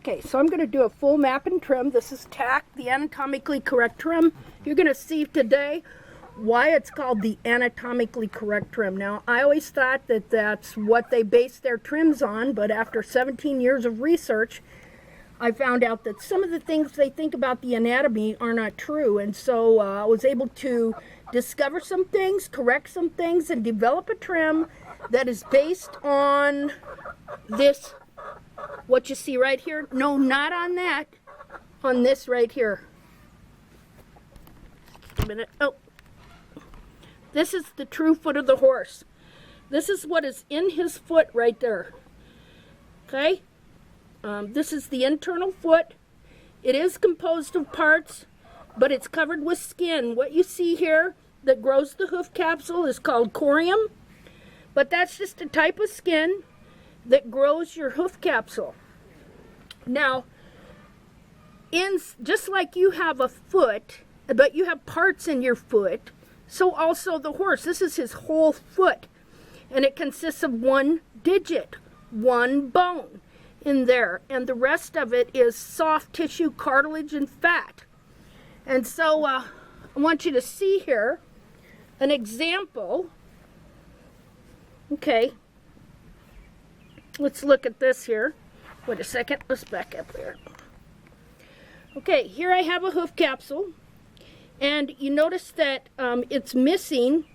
Okay, so I'm going to do a full map and trim. This is TACT, the anatomically correct trim. You're going to see today why it's called the anatomically correct trim. Now, I always thought that that's what they base their trims on, but after 17 years of research, I found out that some of the things they think about the anatomy are not true. And so I was able to discover some things, correct some things, and develop a trim that is based on this, what you see right here. No, not on that, on this right here. Just a minute. Oh, this is the true foot of the horse. This is what is in his foot right there. Okay? This is the internal foot. It is composed of parts, but it's covered with skin. What you see here that grows the hoof capsule is called corium, but that's just a type of skin that grows your hoof capsule. Now, just like you have a foot, but you have parts in your foot, so also the horse. This is his whole foot, and it consists of one digit, one bone in there, and the rest of it is soft tissue, cartilage, and fat. And so I want you to see here an example. Okay, let's look at this here. Wait a second, let's back up here. Okay, here I have a hoof capsule, and you notice that it's missing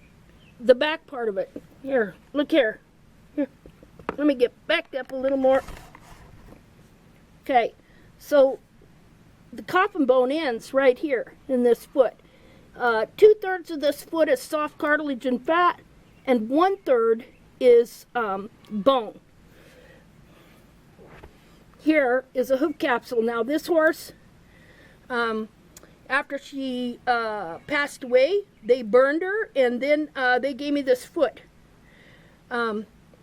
the back part of it. Here, look here. Here, let me get backed up a little more. Okay, so the coffin bone ends right here in this foot. 2/3 of this foot is soft cartilage and fat, and 1/3 is bone. Here is a hoof capsule. Now this horse, after she passed away, they burned her, and then they gave me this foot.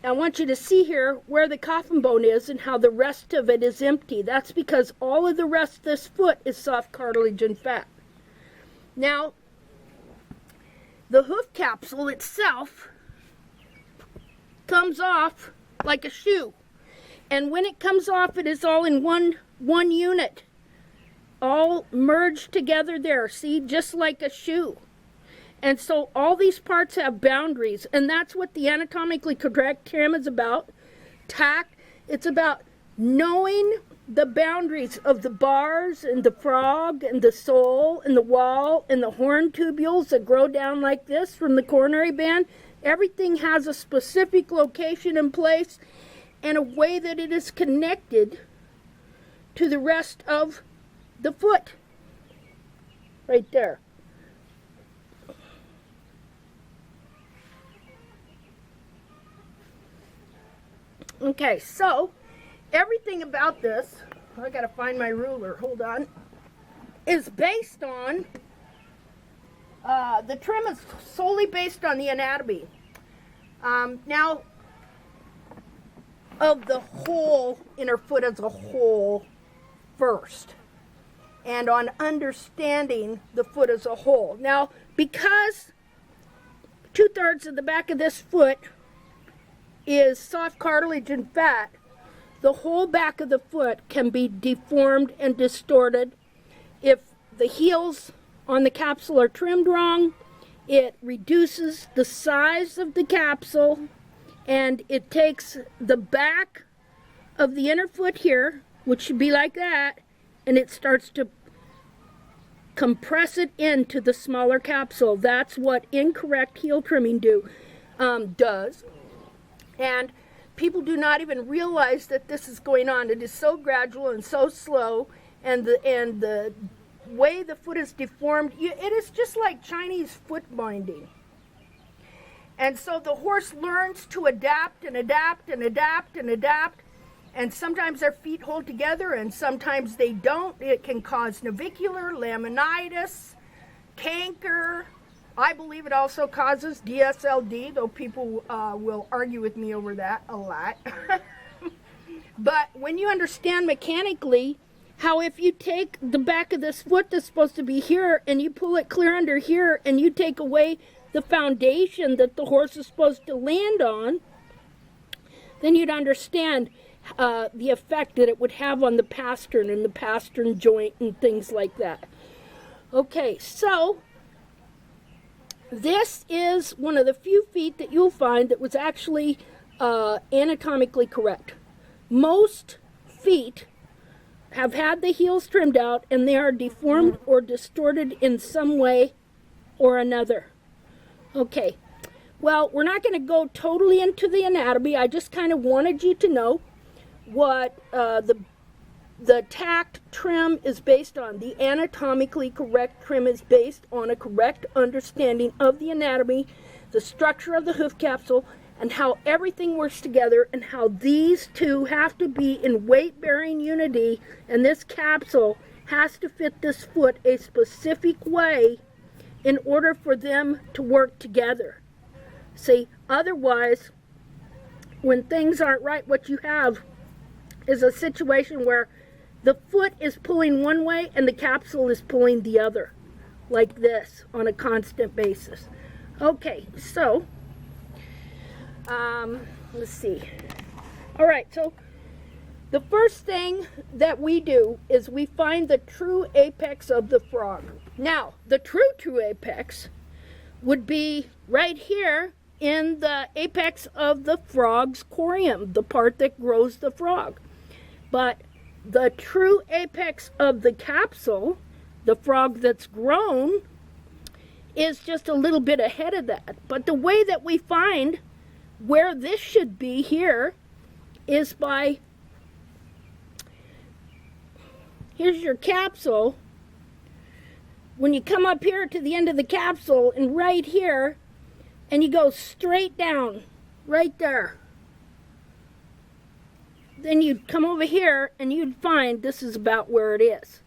I want you to see here where the coffin bone is and how the rest of it is empty. That's because all of the rest of this foot is soft cartilage and fat. Now, the hoof capsule itself comes off like a shoe. And when it comes off, it is all in one unit, all merged together there. See, just like a shoe. And so all these parts have boundaries, and that's what the anatomically correct trim is about. TACT, it's about knowing the boundaries of the bars and the frog and the sole and the wall and the horn tubules that grow down like this from the coronary band. Everything has a specific location and place and a way that it is connected to the rest of the foot. Right there. Okay, so everything about this, I gotta find my ruler, hold on, is based on, the trim is solely based on the anatomy. Now, of the whole inner foot as a whole first, and on understanding the foot as a whole. Now, because 2/3 of the back of this foot is soft cartilage and fat, the whole back of the foot can be deformed and distorted. If the heels on the capsule are trimmed wrong, it reduces the size of the capsule, and it takes the back of the inner foot here, which should be like that, and it starts to compress it into the smaller capsule. That's what incorrect heel trimming does. And people do not even realize that this is going on. It is so gradual and so slow, and the way the foot is deformed, it is just like Chinese foot binding. And so the horse learns to adapt and adapt and adapt and adapt, and sometimes their feet hold together and sometimes they don't. It can cause navicular, laminitis, canker. I believe it also causes DSLD, though people will argue with me over that a lot. But when you understand mechanically how if you take the back of this foot that's supposed to be here and you pull it clear under here and you take away the foundation that the horse is supposed to land on, then you'd understand the effect that it would have on the pastern and the pastern joint and things like that. Okay, so this is one of the few feet that you'll find that was actually anatomically correct. Most feet have had the heels trimmed out and they are deformed or distorted in some way or another. Okay, well, we're not going to go totally into the anatomy. I just kind of wanted you to know what the TACT trim is based on. The anatomically correct trim is based on a correct understanding of the anatomy, the structure of the hoof capsule, and how everything works together, and how these two have to be in weight-bearing unity, and this capsule has to fit this foot a specific way in order for them to work together. See, otherwise, when things aren't right, what you have is a situation where the foot is pulling one way and the capsule is pulling the other, like this, on a constant basis. Okay, so, let's see. All right, so the first thing that we do is we find the true apex of the frog. Now, the true apex would be right here in the apex of the frog's corium, the part that grows the frog. But the true apex of the capsule, the frog that's grown, is just a little bit ahead of that. But the way that we find where this should be here is by, here's your capsule. When you come up here to the end of the capsule and right here, and you go straight down, right there, then you'd come over here and you'd find this is about where it is.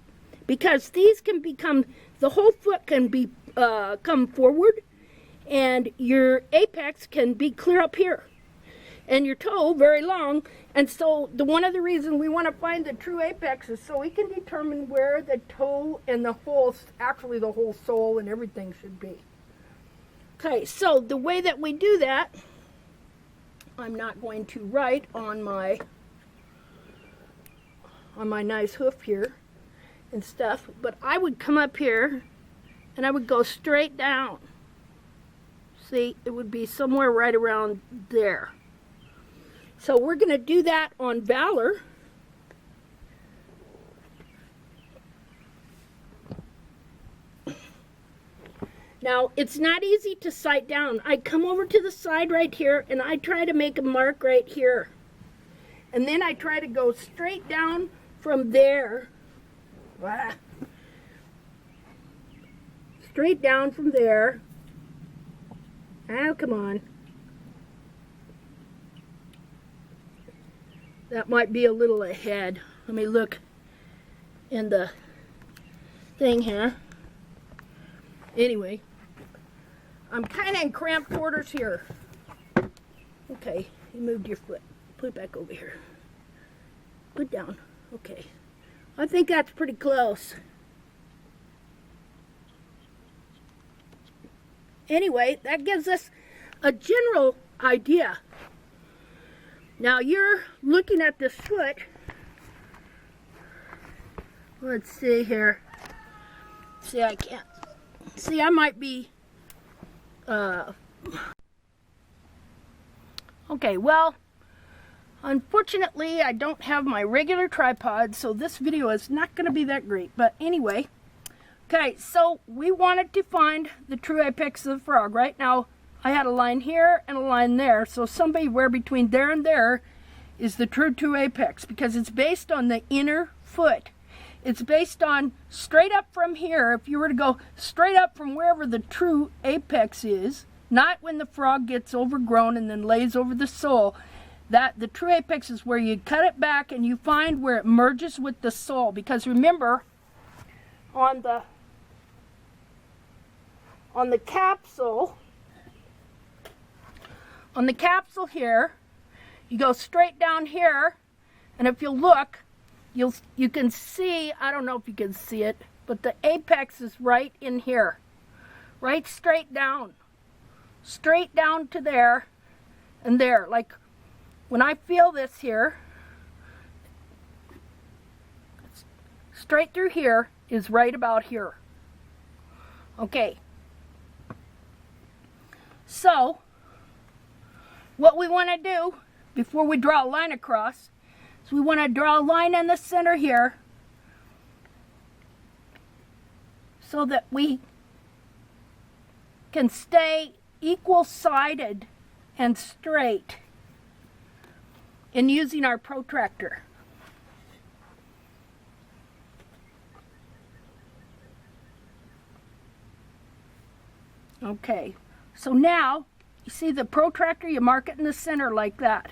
Because these can become, the whole foot can be come forward, and your apex can be clear up here, and your toe very long. And so one of the reasons we want to find the true apex is so we can determine where the toe and the whole, actually the whole sole and everything should be. Okay, so the way that we do that, I'm not going to write on my nice hoof here and stuff, but I would come up here and I would go straight down. See, it would be somewhere right around there. So we're going to do that on Valor. Now, it's not easy to sight down. I come over to the side right here and I try to make a mark right here. And then I try to go straight down from there. Straight down from there. Oh, come on. That might be a little ahead. Let me look in the thing here. Anyway, I'm kind of in cramped quarters here. Okay, you moved your foot. Put it back over here. Put it down. Okay. I think that's pretty close. Anyway, that gives us a general idea. Now you're looking at this foot. Let's see here. See, I can't. See, I might be... Okay, well, unfortunately, I don't have my regular tripod, so this video is not going to be that great. But anyway, okay, so we wanted to find the true apex of the frog. Right now, I had a line here and a line there, so somewhere between there and there is the true apex, because it's based on the inner foot. It's based on straight up from here. If you were to go straight up from wherever the true apex is, not when the frog gets overgrown and then lays over the sole, that the true apex is where you cut it back and you find where it merges with the sole. Because remember, on the capsule, here, you go straight down here, and if you look, you can see, I don't know if you can see it, but the apex is right in here, right straight down to there and there. Like when I feel this here, straight through here is right about here. Okay. So, what we want to do before we draw a line across is we want to draw a line in the center here so that we can stay equal-sided and straight in using our protractor. Okay, so now you see the protractor, you mark it in the center like that.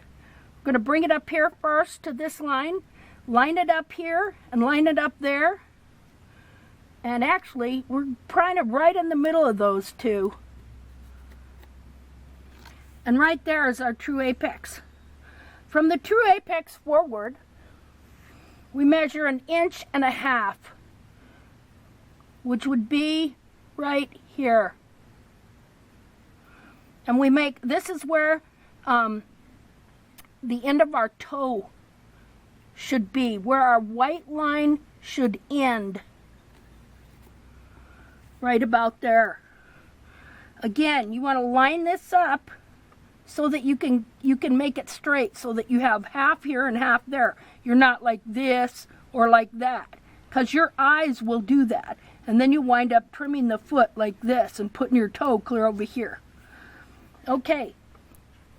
We're going to bring it up here first to this line it up here and line it up there. And actually, we're kind of right in the middle of those two. And right there is our true apex. From the true apex forward, we measure 1.5 inches, which would be right here. And we make, this is where the end of our toe should be, where our white line should end. Right about there. Again, you want to line this up so that you can make it straight, so that you have half here and half there. You're not like this or like that, because your eyes will do that. And then you wind up trimming the foot like this and putting your toe clear over here. Okay,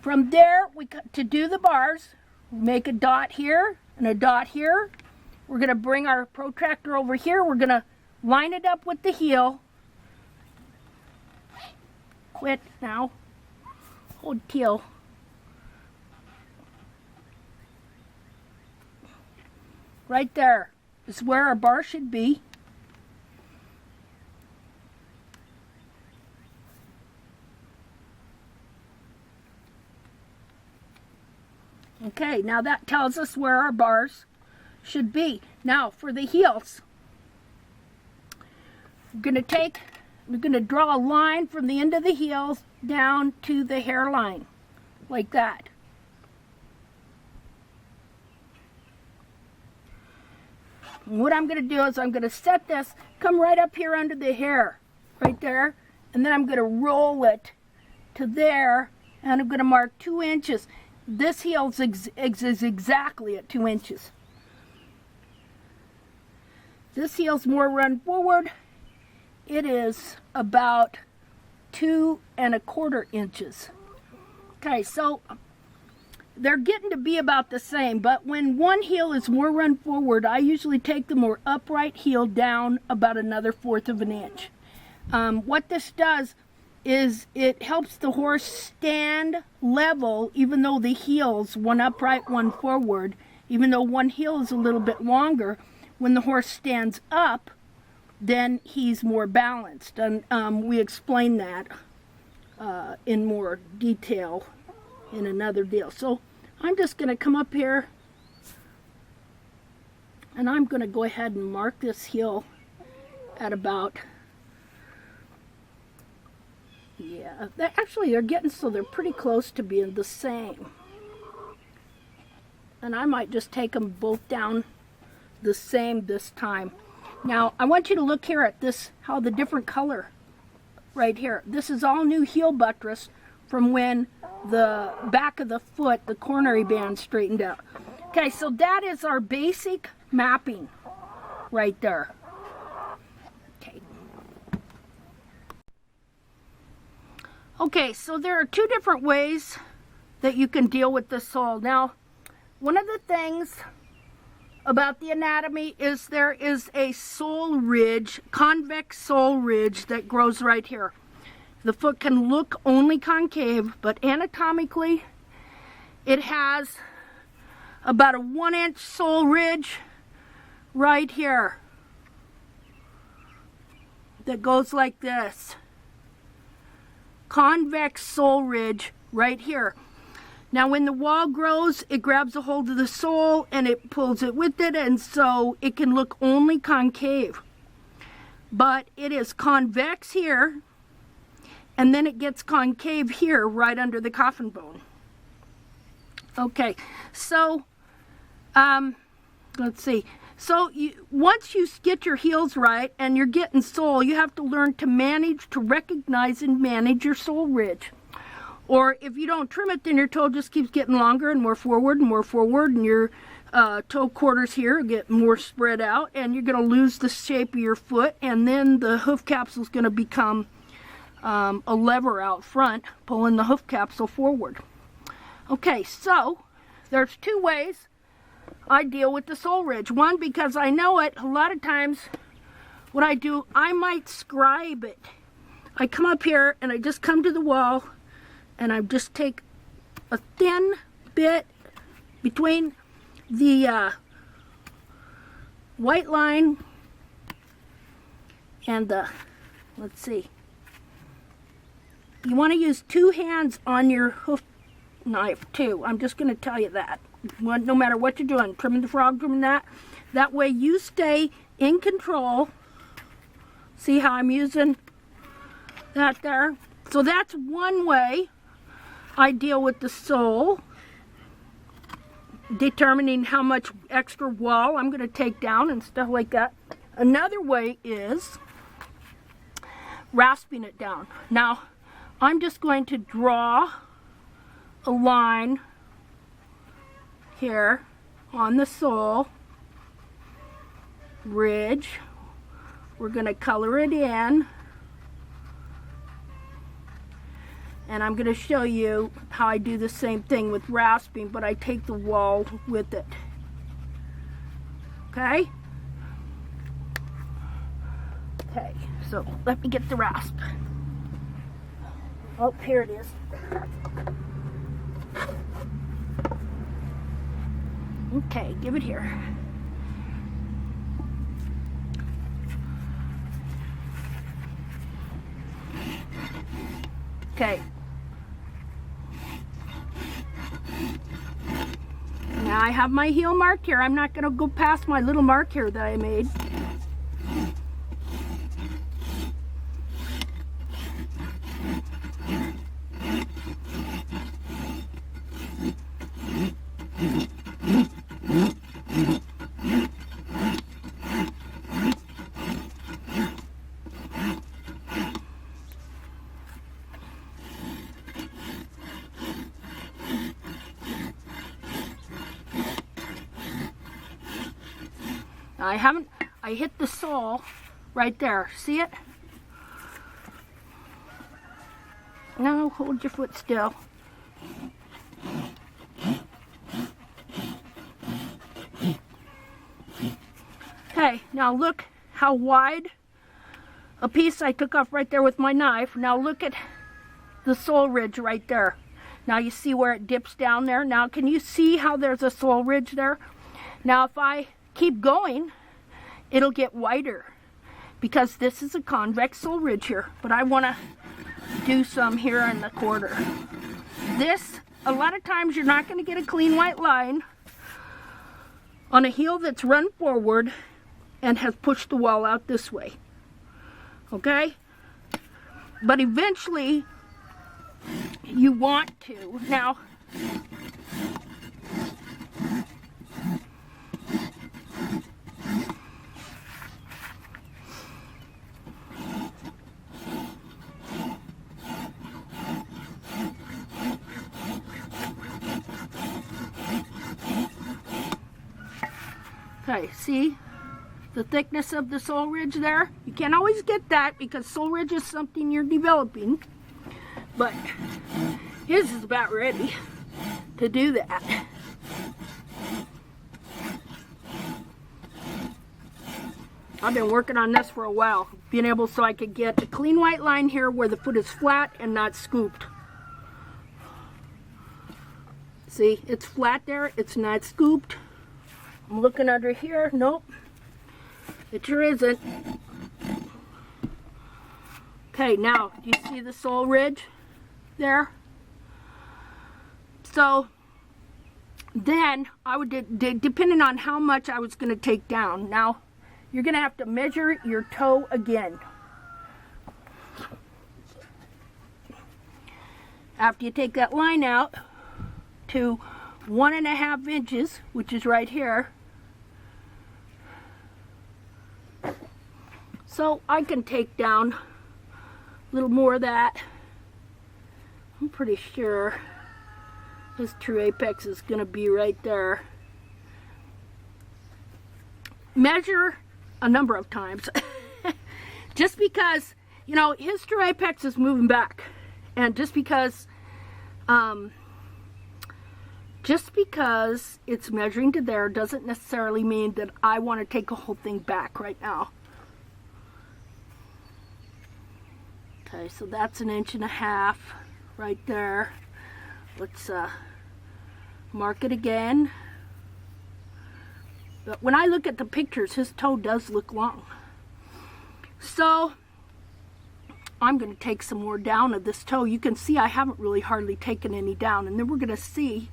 from there, to do the bars, we make a dot here and a dot here. We're going to bring our protractor over here. We're going to line it up with the heel. Quit now. Hold heel. Right there is where our bar should be. Okay, now that tells us where our bars should be. Now for the heels, we're going to draw a line from the end of the heels down to the hairline, like that. And what I'm going to do is I'm going to set this, come right up here under the hair, right there, and then I'm going to roll it to there, and I'm going to mark 2 inches. This heel is exactly at 2 inches. This heel's more run forward. It is about 2¼ inches. Okay, so they're getting to be about the same, but when one heel is more run forward, I usually take the more upright heel down about another 1/4 of an inch. What this does is it helps the horse stand level, even though the heels, one upright, one forward, even though one heel is a little bit longer. When the horse stands up, then he's more balanced. And we explain that in more detail in another deal. So I'm just going to come up here and I'm going to go ahead and mark this heel at about, yeah, actually they're getting so they're pretty close to being the same. And I might just take them both down the same this time. Now I want you to look here at this, how the different color right here. This is all new heel buttress from when the back of the foot, the coronary band, straightened out. Okay, so that is our basic mapping right there. Okay. Okay, so there are 2 different ways that you can deal with the sole. Now, one of the things about the anatomy is there is a sole ridge, convex sole ridge that grows right here. The foot can look only concave, but anatomically it has about a 1-inch sole ridge right here that goes like this. Convex sole ridge right here. Now when the wall grows, it grabs a hold of the sole and it pulls it with it, and so it can look only concave. But it is convex here, and then it gets concave here right under the coffin bone. Okay, so let's see. So once you get your heels right and you're getting sole, you have to learn to recognize and manage your sole ridge. Or if you don't trim it, then your toe just keeps getting longer and more forward, and your toe quarters here get more spread out, and you're going to lose the shape of your foot, and then the hoof capsule is going to become a lever out front, pulling the hoof capsule forward. Okay, so there's two ways I deal with the sole ridge. One, because I know it, a lot of times what I do, I might scribe it. I come up here and I just come to the wall and I just take a thin bit between the white line and the, let's see, you want to use 2 hands on your hoof knife too. I'm just going to tell you that. No matter what you're doing, trimming the frog, trimming that way you stay in control. See how I'm using that there? So that's one way I deal with the sole, determining how much extra wall I'm going to take down and stuff like that. Another way is rasping it down. Now, I'm just going to draw a line here on the sole ridge. We're going to color it in, and I'm going to show you how I do the same thing with rasping, but I take the wall with it. Okay? Okay, so let me get the rasp. Oh, here it is. Okay, give it here. Okay. Now I have my heel marked here. I'm not going to go past my little mark here that I made. I hit the sole right there. See it? No, hold your foot still. Okay, now look how wide a piece I took off right there with my knife. Now look at the sole ridge right there. Now you see where it dips down there? Now can you see how there's a sole ridge there? Now if I keep going, it'll get wider because this is a convex sole ridge here, but I want to do some here in the quarter. This, a lot of times you're not going to get a clean white line on a heel that's run forward and has pushed the wall out this way. Okay? But eventually you want to. Now, okay, see the thickness of the sole ridge there? You can't always get that because sole ridge is something you're developing, but his is about ready to do that. I've been working on this for a while, being able so I could get a clean white line here where the foot is flat and not scooped. See, it's flat there, it's not scooped. I'm looking under here, nope, it sure isn't. Okay, now, do you see the sole ridge there? So, then, I would, depending on how much I was going to take down. Now, you're going to have to measure your toe again. After you take that line out to 1.5 inches, which is right here, So I can take down a little more of that. I'm pretty sure his true apex is going to be right there. Measure a number of times. Just because, you know, his true apex is moving back. And just because it's measuring to there doesn't necessarily mean that I want to take the whole thing back right now. Okay, so that's 1.5 inches right there. Let's mark it again. But when I look at the pictures, his toe does look long. So I'm going to take some more down of this toe. You can see I haven't really hardly taken any down. And then we're going to see,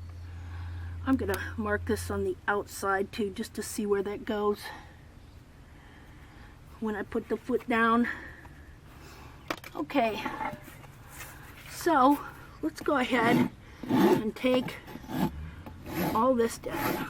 I'm going to mark this on the outside too, just to see where that goes when I put the foot down. Okay, so let's go ahead and take all this down.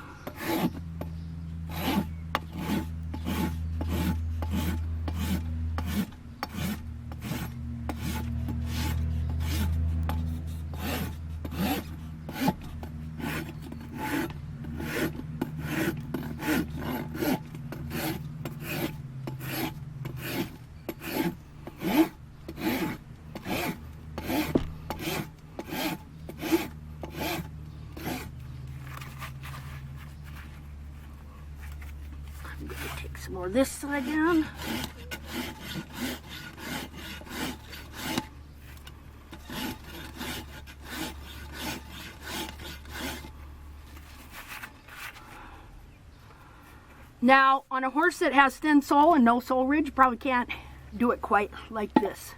Some more this side down. Now, on a horse that has thin sole and no sole ridge, you probably can't do it quite like this.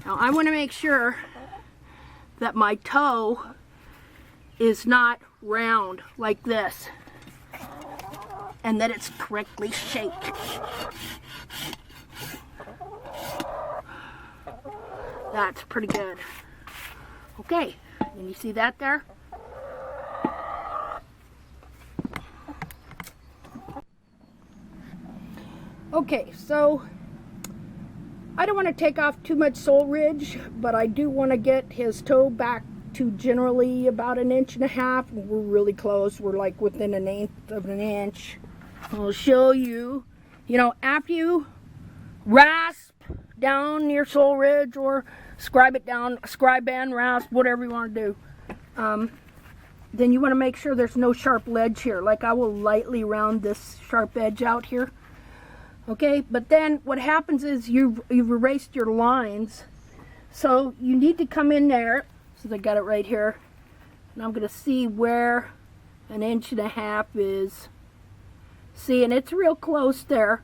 Now, I want to make sure that my toe is not round like this and that it's correctly shaped. That's pretty good. Okay, and you see that there? Okay, so I don't want to take off too much sole ridge, but I do want to get his toe back to generally about 1.5 inches. We're really close. We're like within 1/8 of an inch. I'll show you, you know, after you rasp down your sole ridge or scribe it down, scribe and rasp, whatever you want to do, then you want to make sure there's no sharp ledge here. Like I will lightly round this sharp edge out here. Okay, but then what happens is you've erased your lines, so you need to come in there. So I got it right here, and I'm going to see where 1.5 inches is. See, and it's real close there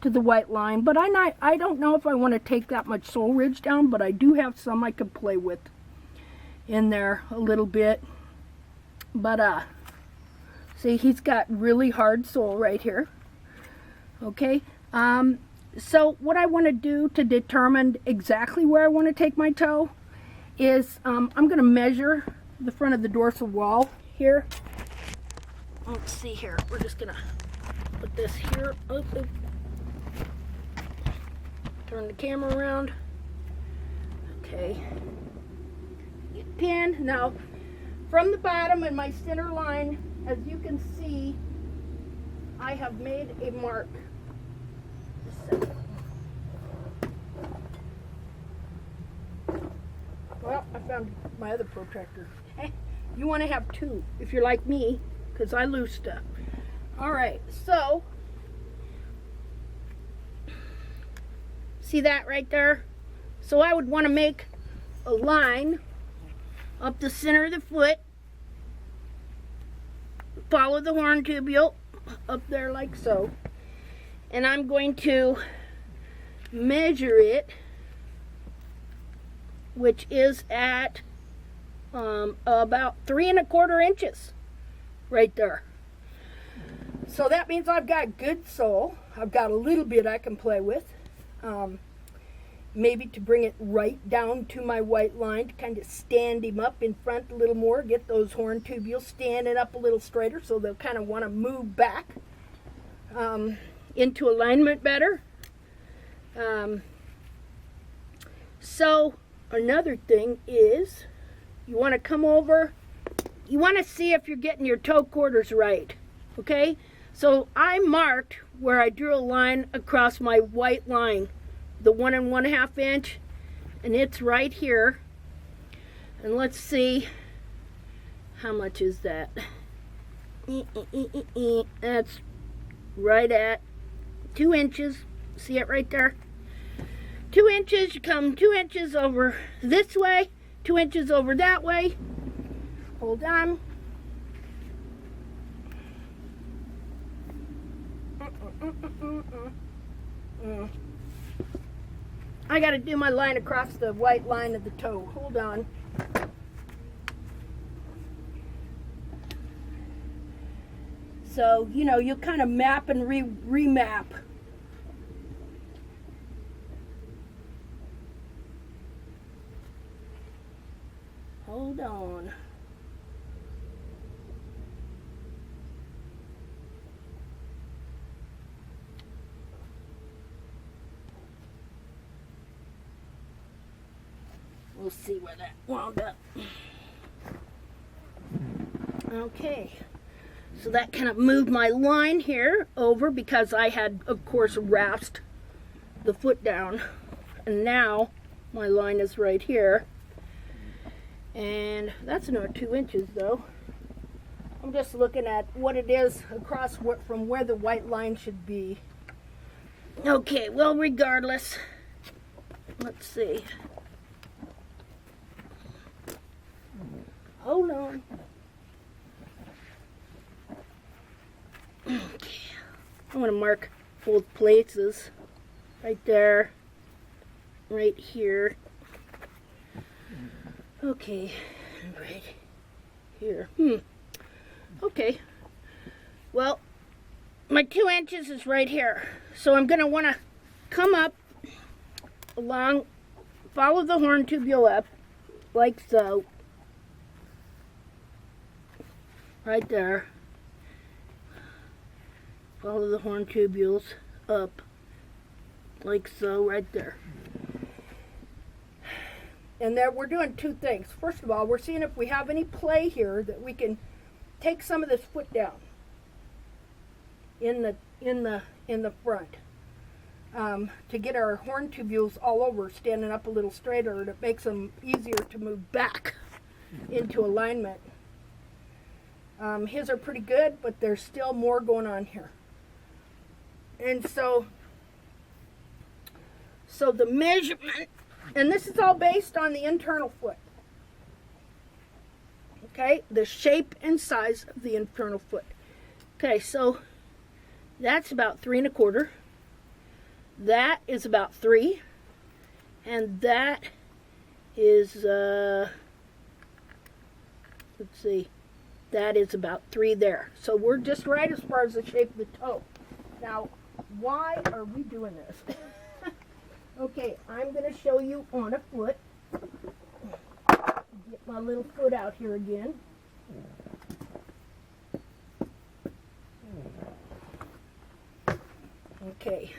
to the white line, but I don't know if I want to take that much sole ridge down, but I do have some I could play with in there a little bit. But see, he's got really hard sole right here. Okay, so what I want to do to determine exactly where I want to take my toe is I'm going to measure the front of the dorsal wall here. Let's see here. We're just going to put this here. Oh, oh. Turn the camera around. Okay. Get pinned. Now, from the bottom in my center line, as you can see, I have made a mark. Well, I found my other protractor. You want to have two if you're like me, because I lose stuff. Alright, so see that right there? So I would want to make a line up the center of the foot, follow the horn tubule up there like so, and I'm going to measure it, which is at about 3¼ inches right there. So that means I've got good sole. I've got a little bit I can play with. maybe to bring it right down to my white line, to kind of stand him up in front a little more, get those horn tubules standing up a little straighter so they'll kind of want to move back into alignment better. So another thing is you want to come over, you want to see if you're getting your toe quarters right, okay? So I marked where I drew a line across my white line, the 1 1/2 inch, and it's right here. And let's see, how much is that? That's right at 2 inches. See it right there? 2 inches. You come 2 inches over this way, 2 inches over that way. Hold on. I got to do my line across the white line of the toe. Hold on. So, you know, you'll kind of map and remap. Hold on. We'll see where that wound up. Okay, so that kind of moved my line here over because I had, of course, rasped the foot down. And now my line is right here. And that's not 2 inches though. I'm just looking at what it is across from where the white line should be. Okay, well, regardless, let's see. Hold on. Okay, I want to mark both places. Right there, right here. Okay, right here. Okay, well, my 2 inches is right here. So I'm going to want to come up along, follow the horn tubule up, like so. Right there. Follow the horn tubules up, like so, right there. And there we're doing two things. First of all, we're seeing if we have any play here that we can take some of this foot down in the front to get our horn tubules all over, standing up a little straighter, and it makes them easier to move back into alignment. His are pretty good, but there's still more going on here. And so the measurement, and this is all based on the internal foot. Okay, the shape and size of the internal foot. Okay, so that's about 3 1/4. That is about 3, and that is let's see, that is about 3 there. So we're just right as far as the shape of the toe. Now, why are we doing this? Okay, I'm going to show you on a foot. Get my little foot out here again. Okay.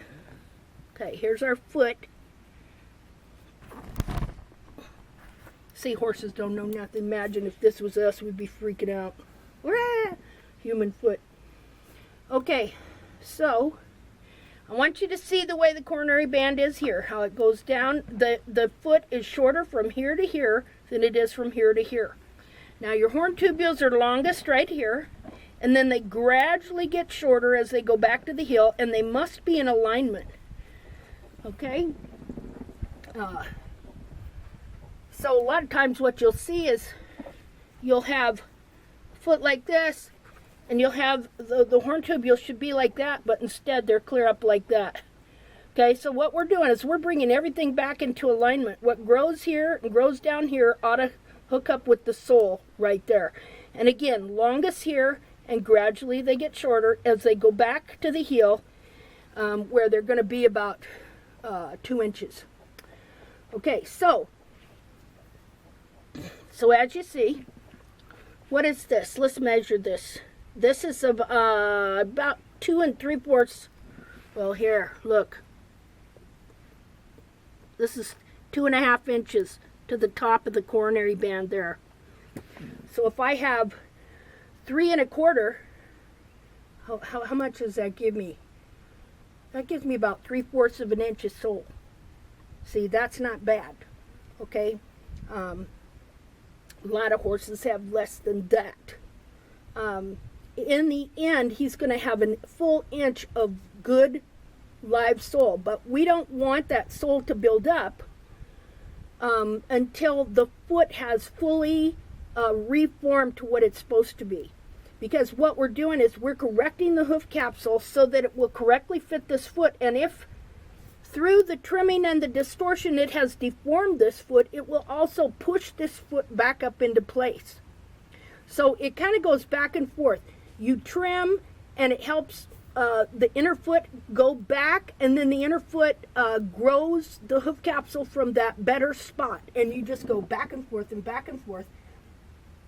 Okay, here's our foot. See, horses don't know nothing. Imagine if this was us, we'd be freaking out. Rah! Human foot. Okay, so I want you to see the way the coronary band is here, how it goes down. The foot is shorter from here to here than it is from here to here. Now your horn tubules are longest right here, and then they gradually get shorter as they go back to the heel, and they must be in alignment. Okay? So a lot of times what you'll see is you'll have a foot like this, and you'll have the horn tubules should be like that, but instead they're clear up like that. Okay, so what we're doing is we're bringing everything back into alignment. What grows here and grows down here ought to hook up with the sole right there. And again, longest here, and gradually they get shorter as they go back to the heel, where they're going to be about 2 inches. Okay, so as you see, what is this? Let's measure this. This is about 2 3/4. Well, here, look. This is 2.5 inches to the top of the coronary band there. So if I have 3 1/4, how much does that give me? That gives me about 3/4 of an inch of sole. See, that's not bad. Okay. A lot of horses have less than that. In the end, he's going to have a full inch of good live sole, but we don't want that sole to build up until the foot has fully reformed to what it's supposed to be. Because what we're doing is we're correcting the hoof capsule so that it will correctly fit this foot, and if through the trimming and the distortion it has deformed this foot, it will also push this foot back up into place. So it kind of goes back and forth. You trim and it helps the inner foot go back, and then the inner foot grows the hoof capsule from that better spot, and you just go back and forth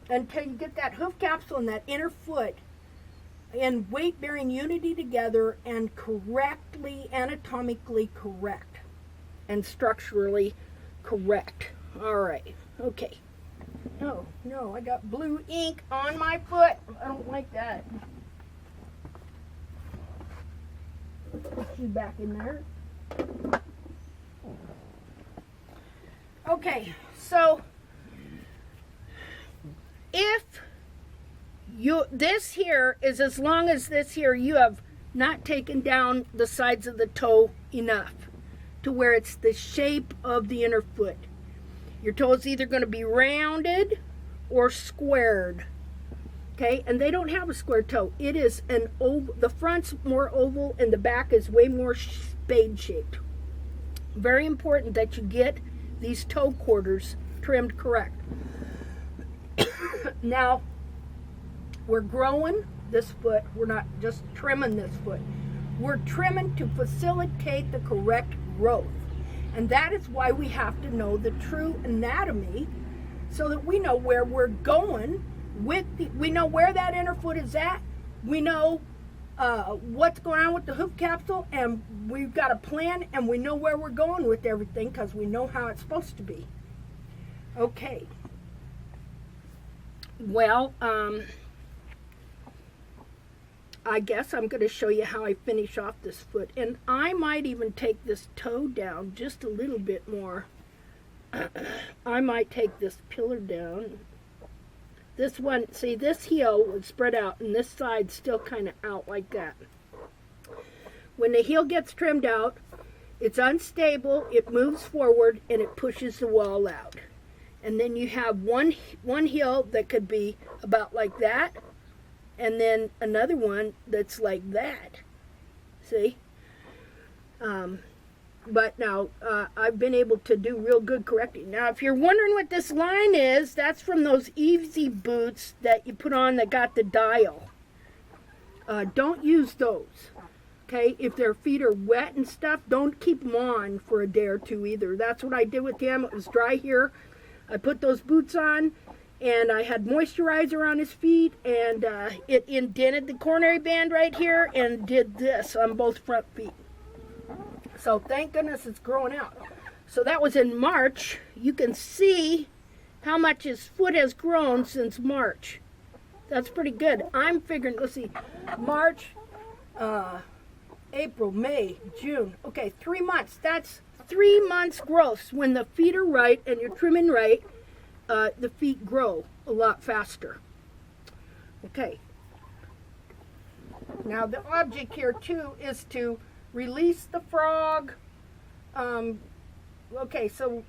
until you get that hoof capsule and that inner foot in weight-bearing unity together and correctly, anatomically correct and structurally correct. All right, okay. No, I got blue ink on my foot. I don't like that. Put you back in there. Okay, so if this here is as long as this here, you have not taken down the sides of the toe enough to where it's the shape of the inner foot. Your toe is either going to be rounded or squared. Okay, and they don't have a square toe. It is an oval. The front's more oval and the back is way more spade shaped. Very important that you get these toe quarters trimmed correct. Now, we're growing this foot. We're not just trimming this foot. We're trimming to facilitate the correct growth. And that is why we have to know the true anatomy so that we know where we're going we know where that inner foot is at. We know what's going on with the hoof capsule, and we've got a plan, and we know where we're going with everything because we know how it's supposed to be. Okay. Well, I guess I'm going to show you how I finish off this foot. And I might even take this toe down just a little bit more. I might take this pillar down. This one, see, this heel would spread out and this side's still kind of out like that. When the heel gets trimmed out, it's unstable, it moves forward, and it pushes the wall out. And then you have one heel that could be about like that, and then another one that's like that. See? But now, I've been able to do real good correcting. Now, if you're wondering what this line is, that's from those Easy boots that you put on that got the dial. Don't use those. Okay? If their feet are wet and stuff, don't keep them on for a day or two either. That's what I did with him. It was dry here. I put those boots on, and I had moisturizer on his feet, and it indented the coronary band right here and did this on both front feet. So thank goodness it's growing out. So that was in March. You can see how much his foot has grown since March. That's pretty good. I'm figuring, let's see, March, April, May, June. Okay, 3 months. That's 3 months growth. When the feet are right and you're trimming right, the feet grow a lot faster. Okay. Now the object here too is to release the frog. Okay, so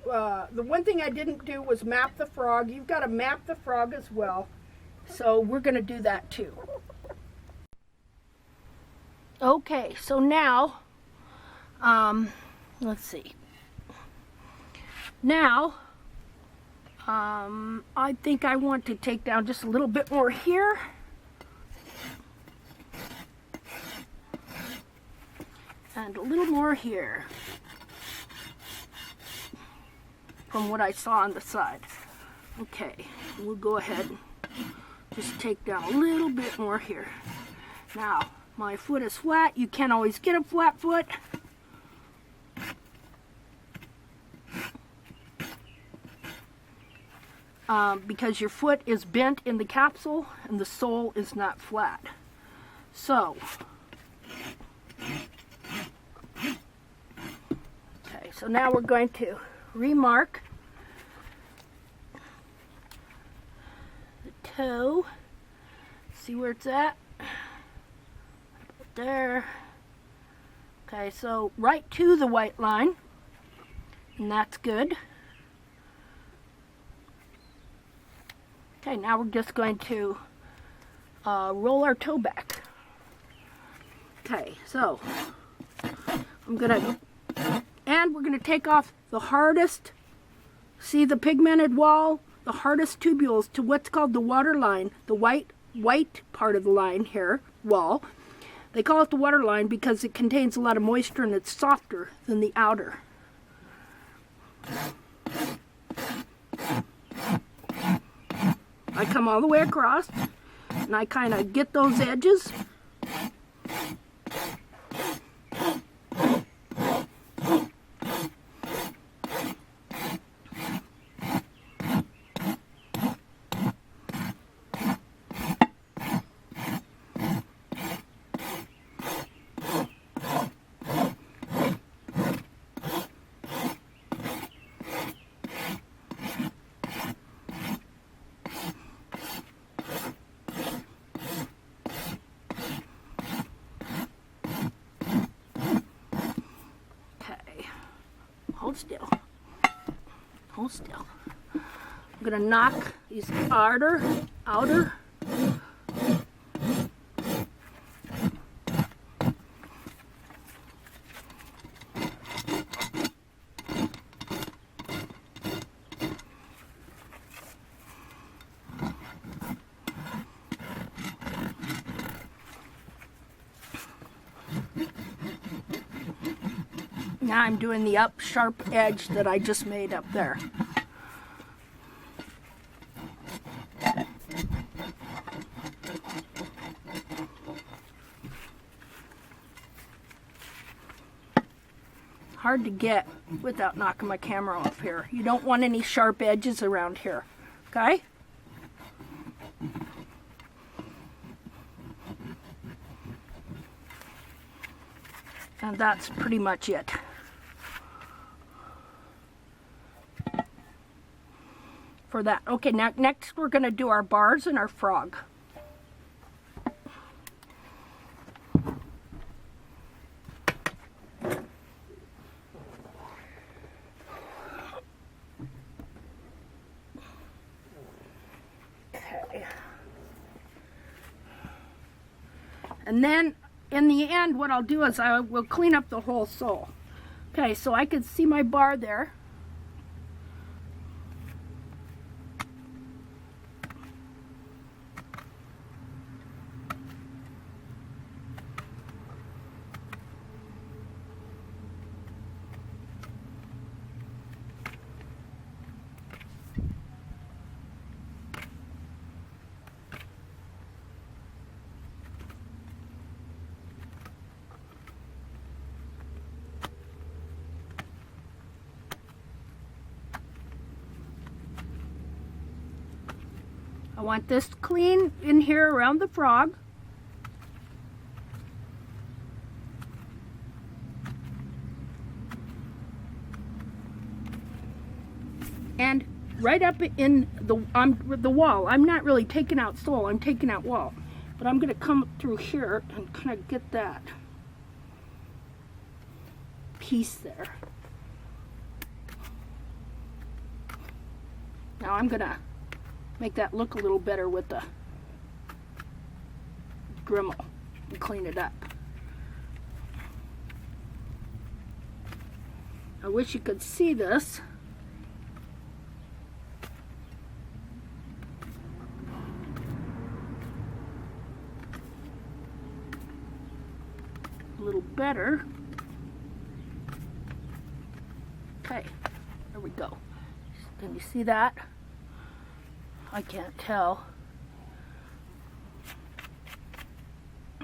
the one thing I didn't do was map the frog. You've got to map the frog as well. So we're going to do that too. Okay, so now, let's see. Now, I think I want to take down just a little bit more here. And a little more here. from what I saw on the side. Okay, we'll go ahead and just take down a little bit more here. Now, my foot is flat. You can't always get a flat foot. Because your foot is bent in the capsule and the sole is not flat. So, okay, so now we're going to remark the toe. See where it's at? There. Okay, so right to the white line, and that's good. Okay, now we're just going to roll our toe back. Okay, so we're gonna take off the hardest, see the pigmented wall, the hardest tubules to what's called the water line, the white part of the line here, wall. They call it the water line because it contains a lot of moisture and it's softer than the outer. I come all the way across and I kind of get those edges. Hold still. Hold still. I'm going to knock these outer. Now I'm doing the up sharp edge that I just made up there. Hard to get without knocking my camera off here. You don't want any sharp edges around here, okay? And that's pretty much it. For that. Okay, now next we're going to do our bars and our frog. Okay. And then in the end what I'll do is I will clean up the whole sole. Okay, so I can see my bar there. I want this clean in here around the frog. And right up in the wall. I'm not really taking out sole, I'm taking out wall. But I'm going to come through here and kind of get that piece there. Now I'm going to make that look a little better with the Dremel and clean it up. I wish you could see this. A little better. Okay, there we go. Can you see that? I can't tell.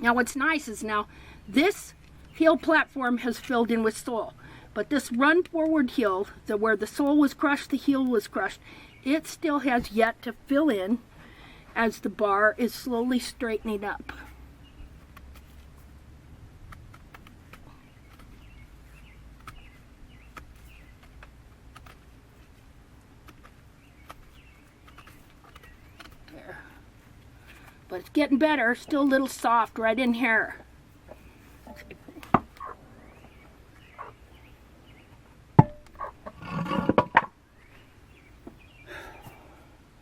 Now what's nice is now this heel platform has filled in with sole, but this run forward heel, where the sole was crushed, the heel was crushed, it still has yet to fill in as the bar is slowly straightening up. There. But it's getting better, still a little soft right in here.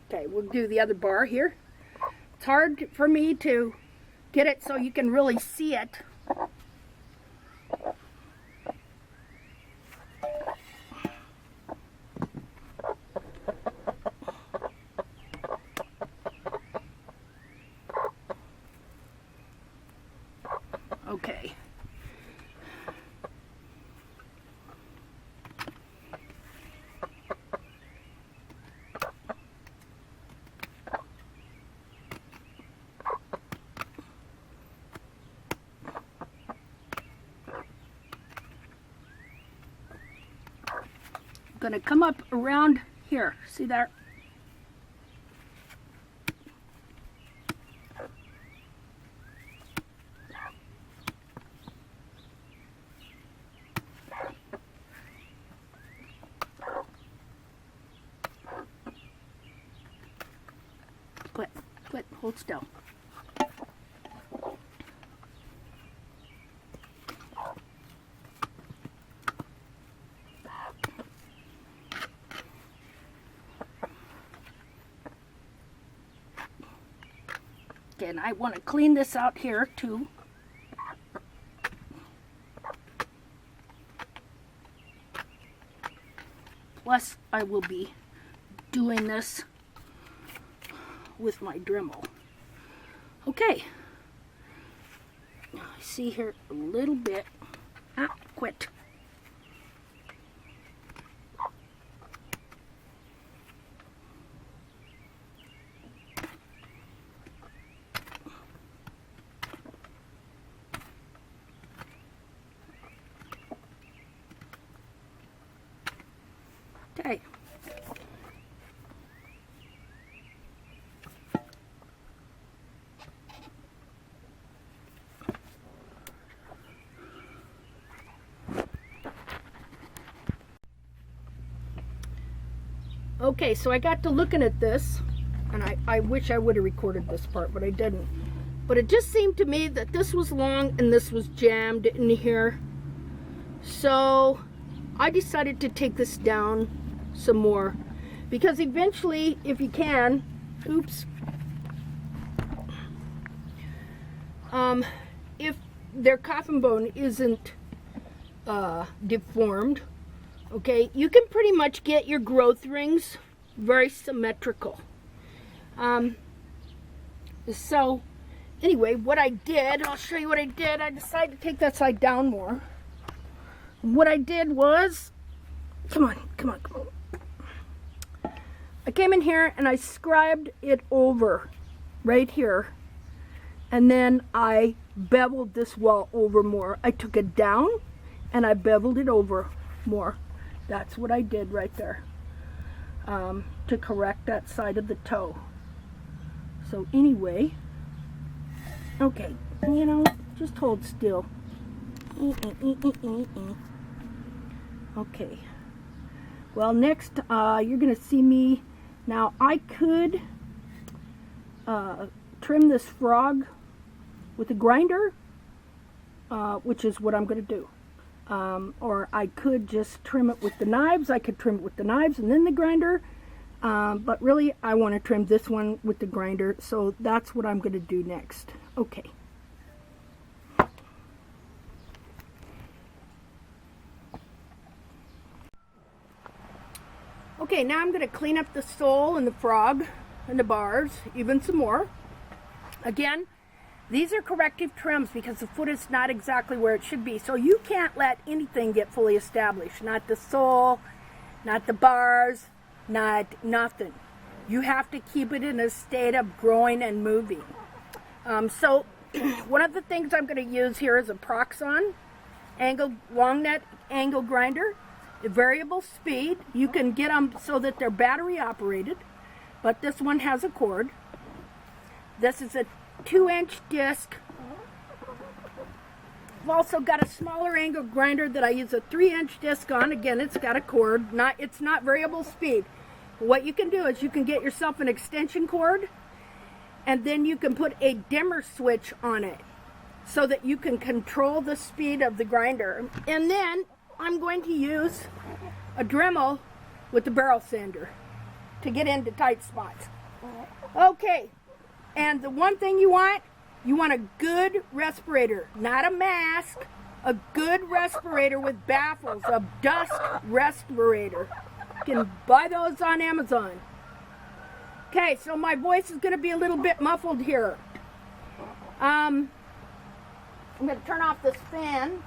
Okay, we'll do the other bar here. It's hard for me to get it so you can really see it. Okay. I'm gonna come up around here. See there? Quit, hold still. Okay, and I want to clean this out here too. Plus, I will be doing this with my Dremel. Okay. Now I see here a little bit. Ah, quit. Okay. Okay, so I got to looking at this, and I wish I would have recorded this part, but I didn't. But it just seemed to me that this was long and this was jammed in here. So I decided to take this down some more, because eventually, if you can, oops, if their coffin bone isn't deformed, okay, you can pretty much get your growth rings very symmetrical. So anyway, what I did, I'll show you what I did. I decided to take that side down more. What I did was, come on. I came in here and I scribed it over right here, and then I beveled this wall over more. I took it down and I beveled it over more. That's what I did right there, to correct that side of the toe. So anyway, okay, you know, just hold still. Okay. Well, next you're going to see me. Now I could trim this frog with a grinder, which is what I'm going to do. Or I could just trim it with the knives. I could trim it with the knives and then the grinder. But really, I want to trim this one with the grinder. So that's what I'm going to do next. Okay. Okay, now I'm going to clean up the sole and the frog and the bars, even some more. Again, these are corrective trims because the foot is not exactly where it should be. So you can't let anything get fully established. Not the sole, not the bars, nothing. You have to keep it in a state of growing and moving. So one of the things I'm going to use here is a Proxon long net angle grinder, a variable speed. You can get them so that they're battery operated, but this one has a cord. This is a 2-inch disc. I've also got a smaller angle grinder that I use a 3-inch disc on. Again, it's got a cord. It's not variable speed. What you can do is you can get yourself an extension cord, and then you can put a dimmer switch on it so that you can control the speed of the grinder. And then I'm going to use a Dremel with the barrel sander to get into tight spots. Okay, and the one thing you want a good respirator, not a mask, a good respirator with baffles, a dust respirator. You can buy those on Amazon. Okay, so my voice is going to be a little bit muffled here. I'm going to turn off this fan.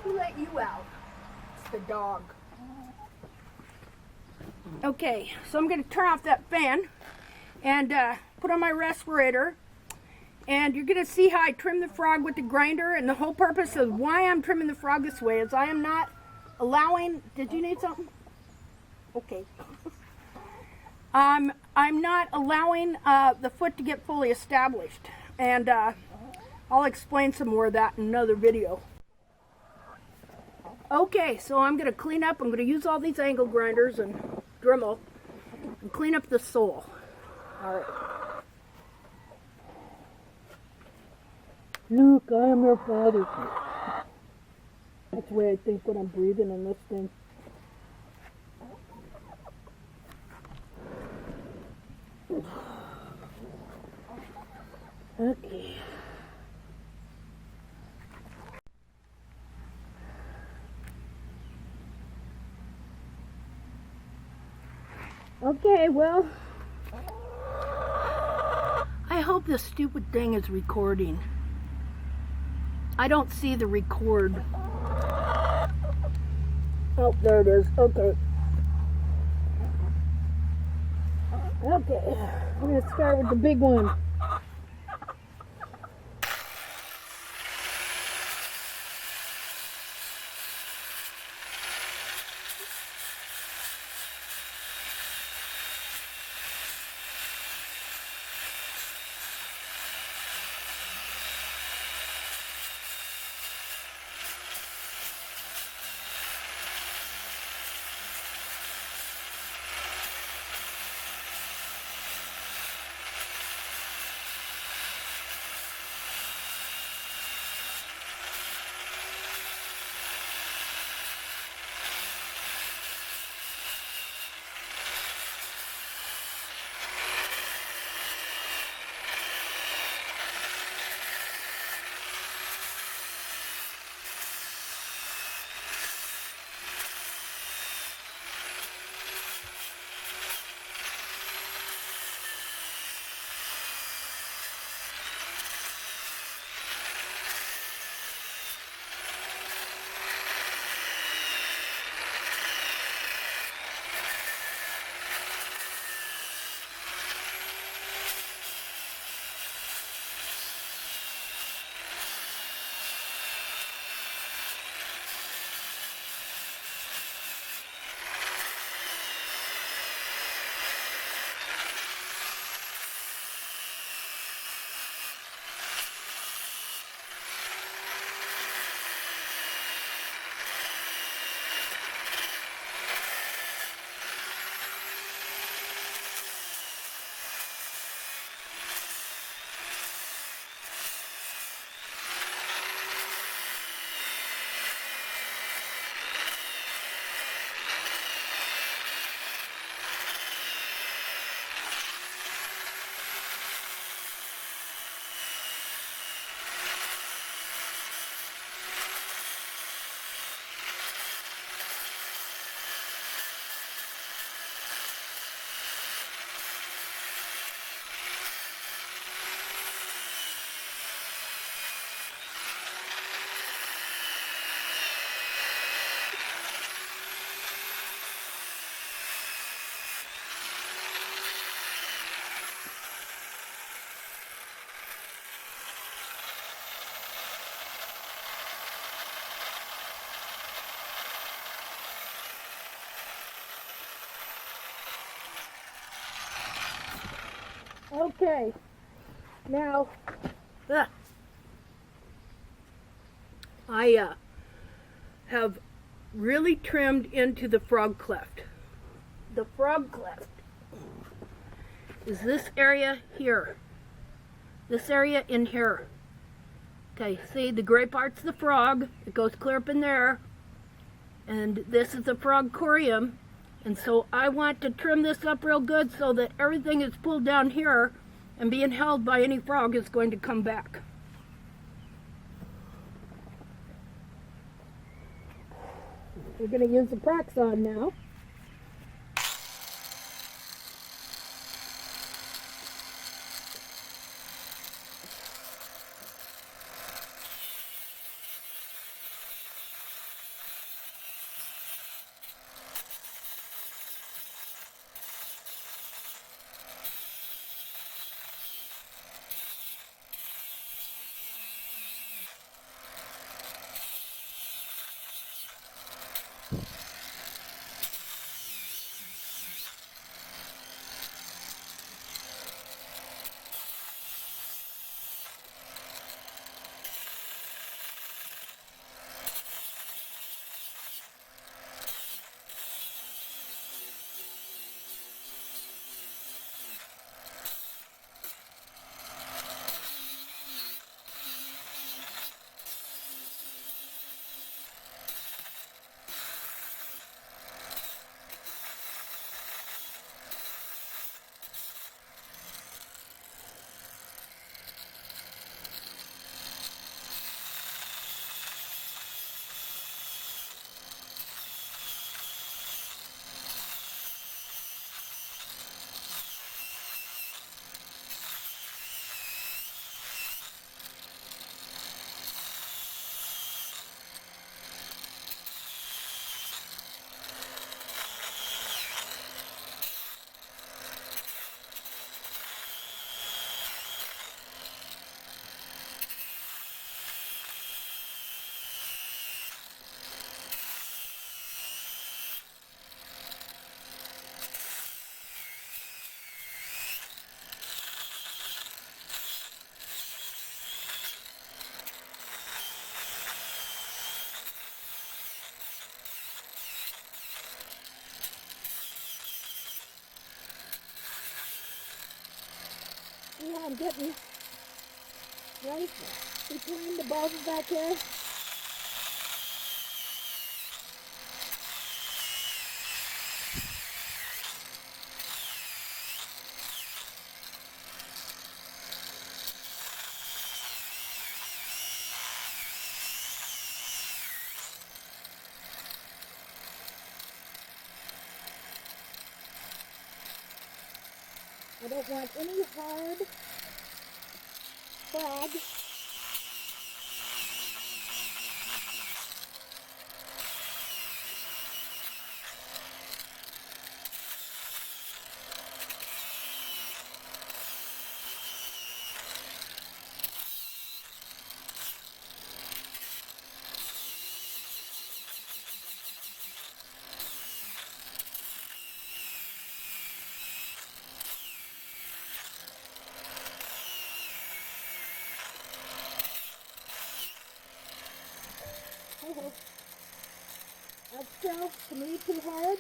Who let you out? It's the dog. Okay, so I'm going to turn off that fan and put on my respirator. And you're going to see how I trim the frog with the grinder. And the whole purpose of why I'm trimming the frog this way is I am not allowing... Did you need something? Okay. I'm not allowing the foot to get fully established. And I'll explain some more of that in another video. Okay, so I'm going to clean up. I'm going to use all these angle grinders and Dremel and clean up the sole. All right. Look, I am your father. That's the way I think when I'm breathing in this thing. Okay. Okay, well, I hope this stupid thing is recording. I don't see the record. Oh, there it is. Okay. Okay, I'm going to start with the big one. Okay, now, I have really trimmed into the frog cleft. The frog cleft is this area here. This area in here. Okay, see the gray part's the frog. It goes clear up in there. And this is the frog corium. And so I want to trim this up real good so that everything is pulled down here and being held by any frog is going to come back. We're going to use the Praxon now. Yeah, I'm getting right between the bulbs back here. I don't want any hard frog. That's still, to me, too hard.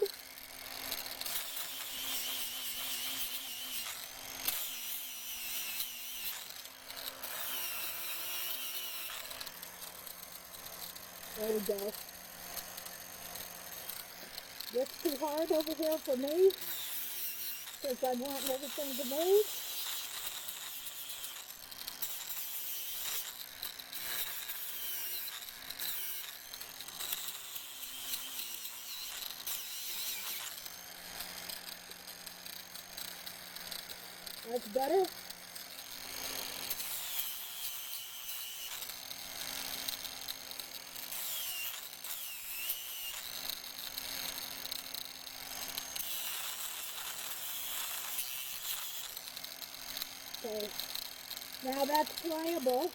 There we go. It's too hard over here for me, because I want everything to move. That's better. Okay. Now that's pliable.